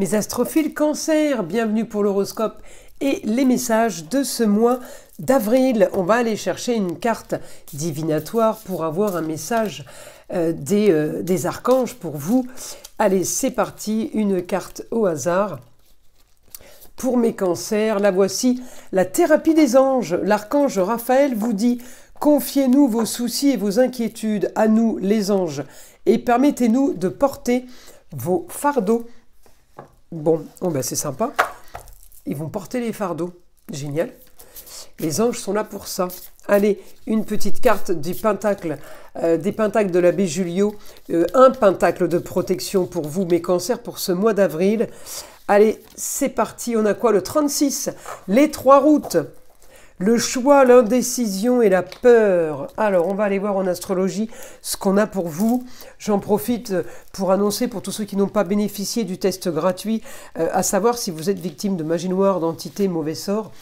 Mes astrophiles Cancer, bienvenue pour l'horoscope et les messages de ce mois d'avril. On va aller chercher une carte divinatoire pour avoir un message des archanges pour vous. Allez, c'est parti, une carte au hasard. Pour mes cancers, la voici, la thérapie des anges. L'archange Raphaël vous dit « Confiez-nous vos soucis et vos inquiétudes à nous, les anges, et permettez-nous de porter vos fardeaux. » Bon, ben c'est sympa. Ils vont porter les fardeaux. Génial. Les anges sont là pour ça. Allez, une petite carte du pentacle, des pentacles de l'abbé Julio. Un pentacle de protection pour vous, mes cancers, pour ce mois d'avril. Allez, c'est parti. On a quoi? Le 36. Les 3 routes. Le choix, l'indécision et la peur. Alors, on va aller voir en astrologie ce qu'on a pour vous. J'en profite pour annoncer pour tous ceux qui n'ont pas bénéficié du test gratuit, à savoir si vous êtes victime de magie noire, d'entité, mauvais sort.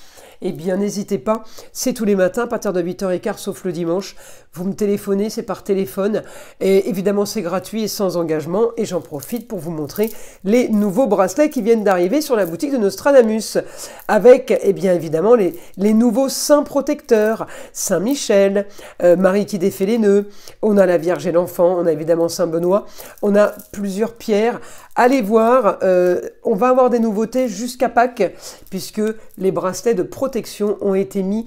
Eh bien, n'hésitez pas, c'est tous les matins, à partir de 8h15, sauf le dimanche. Vous me téléphonez, c'est par téléphone. Et évidemment, c'est gratuit et sans engagement. Et j'en profite pour vous montrer les nouveaux bracelets qui viennent d'arriver sur la boutique de Nostradamus. Avec, eh bien évidemment, les nouveaux saints protecteurs. Saint-Michel, Marie qui défait les nœuds. On a la Vierge et l'Enfant. On a évidemment Saint-Benoît. On a plusieurs pierres. Allez voir, on va avoir des nouveautés jusqu'à Pâques, puisque les bracelets de protection ont été mis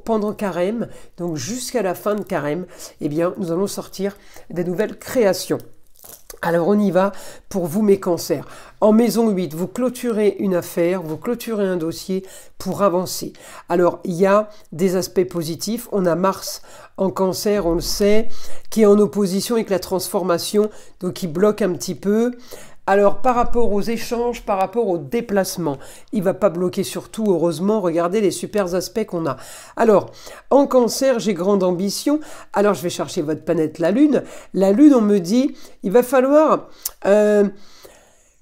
pendant Carême, donc jusqu'à la fin de Carême, eh bien, nous allons sortir des nouvelles créations. Alors on y va pour vous mes cancers. En maison 8, vous clôturez une affaire, vous clôturez un dossier pour avancer. Alors il y a des aspects positifs. On a Mars en cancer, on le sait, qui est en opposition avec la transformation, donc qui bloque un petit peu. Alors, par rapport aux échanges, par rapport aux déplacements, il ne va pas bloquer surtout, heureusement, regardez les super aspects qu'on a. Alors, en cancer, j'ai grande ambition. Alors, je vais chercher votre planète, la Lune. La Lune, on me dit, il va falloir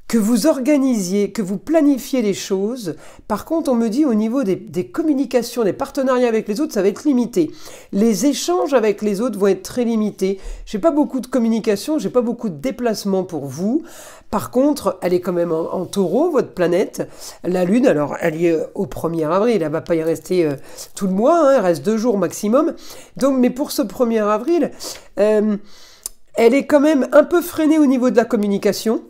que vous organisiez, que vous planifiez les choses. Par contre, on me dit au niveau des communications, des partenariats avec les autres, ça va être limité. Les échanges avec les autres vont être très limités. J'ai pas beaucoup de communication, j'ai pas beaucoup de déplacements pour vous. Par contre, elle est quand même en taureau, votre planète. La Lune, alors, elle y est au 1er avril. Elle va pas y rester tout le mois, hein, elle reste 2 jours maximum. Donc, mais pour ce 1er avril, elle est quand même un peu freinée au niveau de la communication.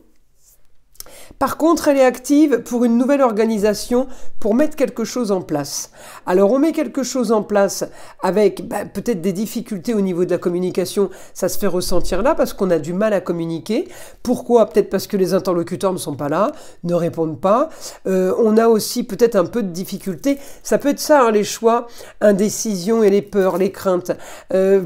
Par contre, elle est active pour une nouvelle organisation, pour mettre quelque chose en place. Alors, on met quelque chose en place avec peut-être des difficultés au niveau de la communication. Ça se fait ressentir là parce qu'on a du mal à communiquer. Pourquoi? Peut-être parce que les interlocuteurs ne sont pas là, ne répondent pas. On a aussi peut-être un peu de difficultés. Ça peut être ça, hein, les choix, indécision et les peurs, les craintes.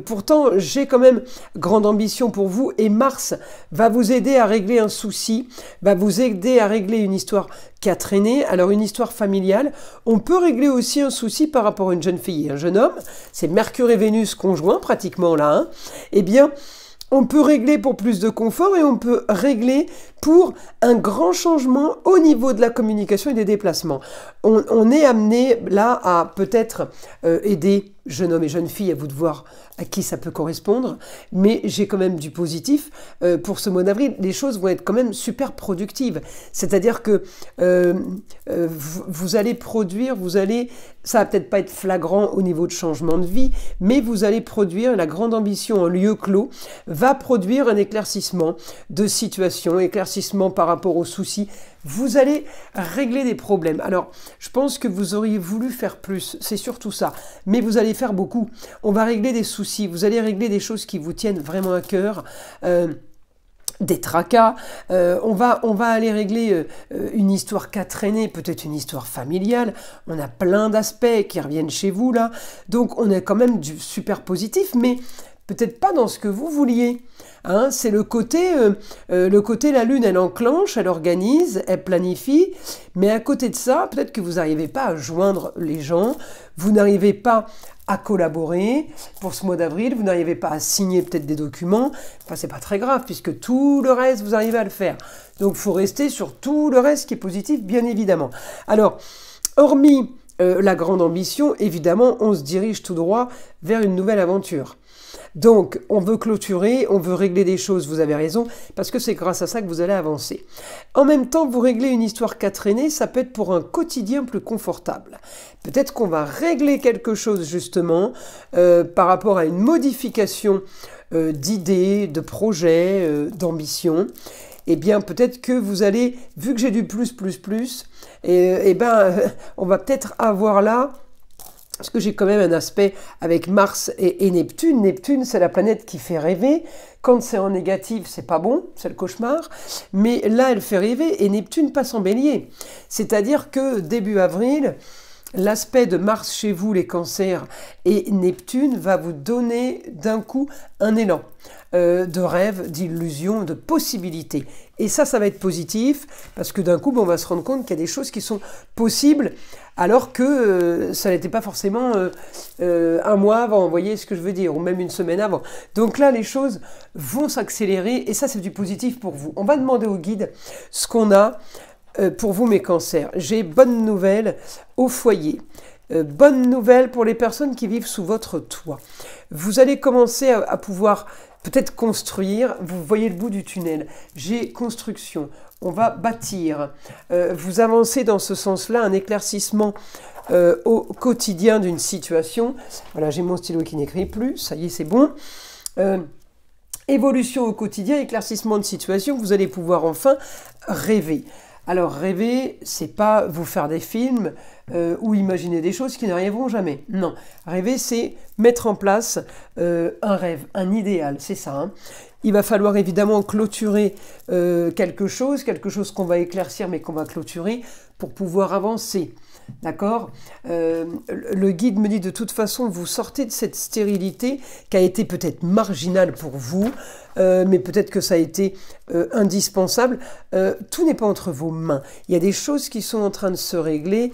Pourtant, j'ai quand même grande ambition pour vous et Mars va vous aider à régler un souci, va vous aider à régler une histoire qui a traîné. Alors une histoire familiale, on peut régler aussi un souci par rapport à une jeune fille et un jeune homme, c'est Mercure et Vénus conjoints pratiquement là, hein. Eh bien on peut régler pour plus de confort et on peut régler pour un grand changement au niveau de la communication et des déplacements. On est amené là à peut-être aider jeune homme et jeune fille, à vous de voir à qui ça peut correspondre, mais j'ai quand même du positif. Pour ce mois d'avril, les choses vont être quand même super productives. C'est-à-dire que vous allez produire, ça va peut-être pas être flagrant au niveau de changement de vie, mais vous allez produire, la grande ambition en lieu clos, va produire un éclaircissement de situation, éclaircissement par rapport aux soucis. Vous allez régler des problèmes. Alors, je pense que vous auriez voulu faire plus, c'est surtout ça. Mais vous allez faire beaucoup. On va régler des soucis, vous allez régler des choses qui vous tiennent vraiment à cœur. Des tracas, on va aller régler une histoire qui a traîné, peut-être une histoire familiale. On a plein d'aspects qui reviennent chez vous là. Donc, on a quand même du super positif, mais peut-être pas dans ce que vous vouliez. Hein, c'est le côté la Lune, elle enclenche, elle organise, elle planifie, mais à côté de ça, peut-être que vous n'arrivez pas à joindre les gens, vous n'arrivez pas à collaborer pour ce mois d'avril, vous n'arrivez pas à signer peut-être des documents, enfin c'est pas très grave puisque tout le reste, vous arrivez à le faire. Donc il faut rester sur tout le reste qui est positif, bien évidemment. Alors, hormis la grande ambition, évidemment, on se dirige tout droit vers une nouvelle aventure. Donc, on veut clôturer, on veut régler des choses, vous avez raison, parce que c'est grâce à ça que vous allez avancer. En même temps, vous réglez une histoire qui a traîné, ça peut être pour un quotidien plus confortable. Peut-être qu'on va régler quelque chose, justement, par rapport à une modification d'idées, de projets, d'ambition. Eh bien, peut-être que vous allez, vu que j'ai du plus, on va peut-être avoir là, parce que j'ai quand même un aspect avec Mars et Neptune. Neptune, c'est la planète qui fait rêver. Quand c'est en négatif, c'est pas bon, c'est le cauchemar. Mais là, elle fait rêver et Neptune passe en bélier. C'est-à-dire que début avril, l'aspect de Mars chez vous, les cancers, et Neptune va vous donner d'un coup un élan de rêve, d'illusion, de possibilités. Et ça va être positif, parce que d'un coup, on va se rendre compte qu'il y a des choses qui sont possibles, alors que ça n'était pas forcément un mois avant, vous voyez ce que je veux dire, ou même une semaine avant. Donc là, les choses vont s'accélérer, et ça, c'est du positif pour vous. On va demander au guide ce qu'on a pour vous, mes cancers. J'ai bonne nouvelle au foyer. Bonne nouvelle pour les personnes qui vivent sous votre toit. Vous allez commencer à pouvoir peut-être construire, vous voyez le bout du tunnel. J'ai construction, on va bâtir. Vous avancez dans ce sens-là, un éclaircissement au quotidien d'une situation. Voilà, j'ai mon stylo qui n'écrit plus, ça y est, c'est bon. Évolution au quotidien, éclaircissement de situation, vous allez pouvoir enfin rêver. Alors rêver, c'est pas vous faire des films ou imaginer des choses qui n'arriveront jamais. Non, rêver, c'est mettre en place un rêve, un idéal, c'est ça. Hein. Il va falloir évidemment clôturer quelque chose qu'on va éclaircir mais qu'on va clôturer pour pouvoir avancer. D'accord ? Le guide me dit de toute façon, vous sortez de cette stérilité qui a été peut-être marginale pour vous, mais peut-être que ça a été indispensable. Tout n'est pas entre vos mains. Il y a des choses qui sont en train de se régler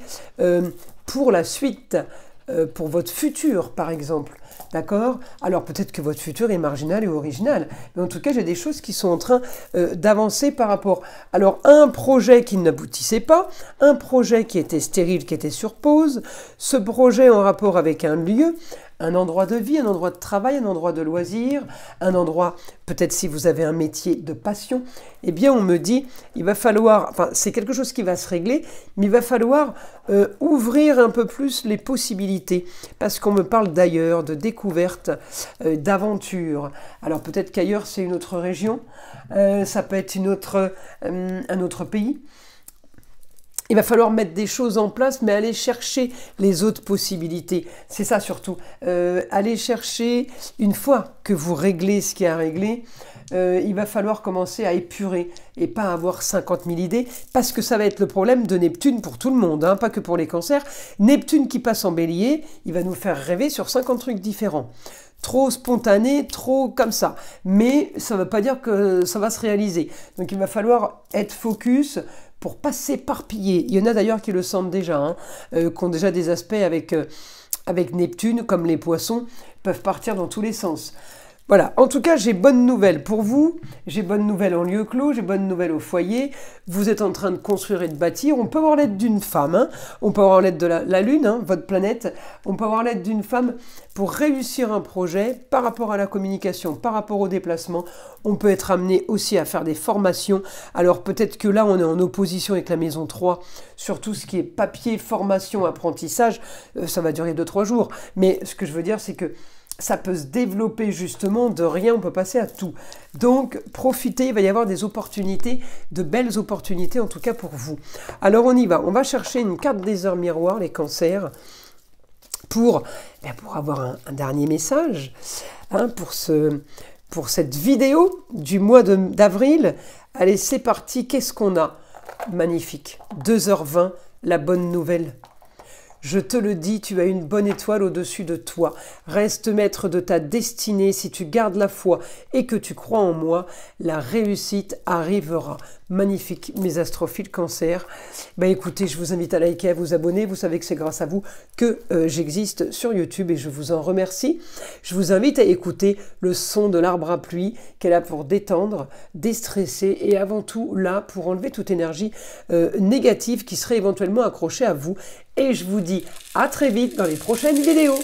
pour la suite, pour votre futur par exemple. D'accord ? Alors peut-être que votre futur est marginal et original, mais en tout cas j'ai des choses qui sont en train d'avancer par rapport alors à un projet qui n'aboutissait pas, un projet qui était stérile, qui était sur pause, ce projet en rapport avec un lieu, un endroit de vie, un endroit de travail, un endroit de loisir, un endroit, peut-être si vous avez un métier de passion, eh bien on me dit, il va falloir, enfin c'est quelque chose qui va se régler, mais il va falloir ouvrir un peu plus les possibilités, parce qu'on me parle d'ailleurs, de découverte, d'aventure. Alors peut-être qu'ailleurs c'est une autre région, ça peut être un autre pays. Il va falloir mettre des choses en place, mais aller chercher les autres possibilités. C'est ça surtout. Aller chercher, une fois que vous réglez ce qui est à régler, il va falloir commencer à épurer et pas avoir 50 000 idées, parce que ça va être le problème de Neptune pour tout le monde, hein, pas que pour les cancers. Neptune qui passe en bélier, il va nous faire rêver sur 50 trucs différents. Trop spontané, trop comme ça. Mais ça ne veut pas dire que ça va se réaliser. Donc il va falloir être focus pour pas s'éparpiller. Il y en a d'ailleurs qui le sentent déjà, hein, qui ont déjà des aspects avec Neptune, comme les poissons, peuvent partir dans tous les sens. Voilà, en tout cas, j'ai bonne nouvelle pour vous, j'ai bonne nouvelle en lieu clos, j'ai bonne nouvelle au foyer, vous êtes en train de construire et de bâtir, on peut avoir l'aide d'une femme, hein, on peut avoir l'aide de la Lune, hein, votre planète, on peut avoir l'aide d'une femme pour réussir un projet par rapport à la communication, par rapport au déplacement, on peut être amené aussi à faire des formations, alors peut-être que là on est en opposition avec la maison 3, sur tout ce qui est papier, formation, apprentissage, ça va durer 2-3 jours, mais ce que je veux dire c'est que ça peut se développer justement, de rien on peut passer à tout. Donc profitez, il va y avoir des opportunités, de belles opportunités en tout cas pour vous. Alors on y va, on va chercher une carte des heures miroirs, les cancers, pour avoir un dernier message, hein, pour cette vidéo du mois d'avril. Allez, c'est parti, qu'est-ce qu'on a? Magnifique, 2h20, la bonne nouvelle. Je te le dis, tu as une bonne étoile au-dessus de toi. Reste maître de ta destinée. Si tu gardes la foi et que tu crois en moi, la réussite arrivera. Magnifique, mes astrophiles cancer. Écoutez, je vous invite à liker, à vous abonner. Vous savez que c'est grâce à vous que j'existe sur YouTube et je vous en remercie. Je vous invite à écouter le son de l'arbre à pluie qui est là pour détendre, déstresser et avant tout là pour enlever toute énergie négative qui serait éventuellement accrochée à vous. Et je vous dis à très vite dans les prochaines vidéos.